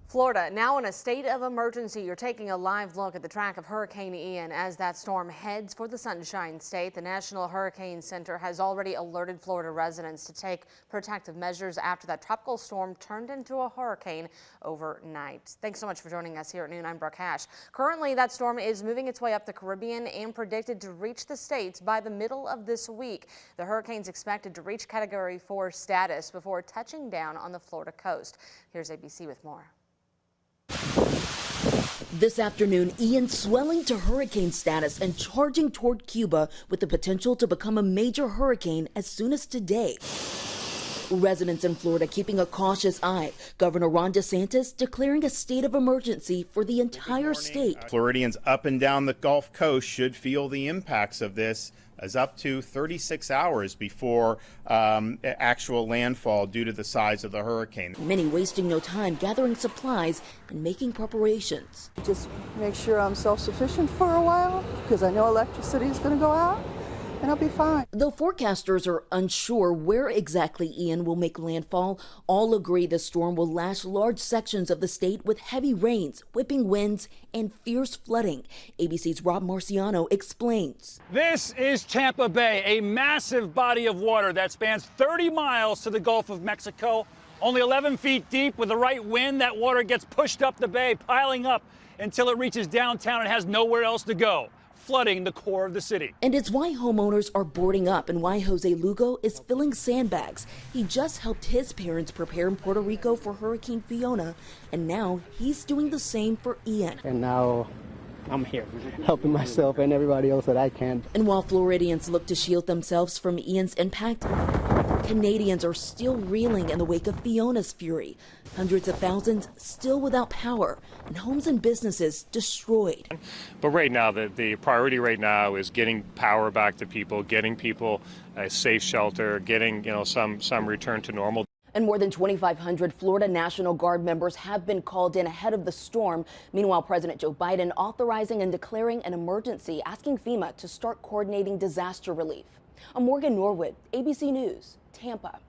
Florida now in a state of emergency. You're taking a live look at the track of Hurricane Ian as that storm heads for the Sunshine State. The National Hurricane Center has already alerted Florida residents to take protective measures after that tropical storm turned into a hurricane overnight. Thanks so much for joining us here at noon. I'm Brooke Hash. Currently, that storm is moving its way up the Caribbean and predicted to reach the states by the middle of this week. The hurricane's expected to reach Category 4 status before touching down on the Florida coast. Here's ABC with more. This afternoon, Ian swelling to hurricane status and charging toward Cuba with the potential to become a major hurricane as soon as today. Residents in Florida keeping a cautious eye. Governor Ron DeSantis declaring a state of emergency for the entire state. Floridians up and down the Gulf Coast should feel the impacts of this as up to 36 hours before actual landfall due to the size of the hurricane. Many wasting no time gathering supplies and making preparations. Just make sure I'm self-sufficient for a while because I know electricity is going to go out. And I'll be fine. Though forecasters are unsure where exactly Ian will make landfall, all agree the storm will lash large sections of the state with heavy rains, whipping winds, and fierce flooding. ABC's Rob Marciano explains. This is Tampa Bay, a massive body of water that spans 30 miles to the Gulf of Mexico. Only 11 feet deep. With the right wind, that water gets pushed up the bay, piling up until it reaches downtown and has nowhere else to go, flooding the core of the city. And it's why homeowners are boarding up and why Jose Lugo is filling sandbags. He just helped his parents prepare in Puerto Rico for Hurricane Fiona, and now he's doing the same for Ian. And now I'm here helping myself and everybody else that I can. And while Floridians look to shield themselves from Ian's impact, Canadians are still reeling in the wake of Fiona's fury. Hundreds of thousands still without power and homes and businesses destroyed. But right now, the priority right now is getting power back to people, getting people a safe shelter, getting some return to normal. And more than 2,500 Florida National Guard members have been called in ahead of the storm. Meanwhile, President Joe Biden authorizing and declaring an emergency, asking FEMA to start coordinating disaster relief. I'm Morgan Norwood, ABC News, Tampa.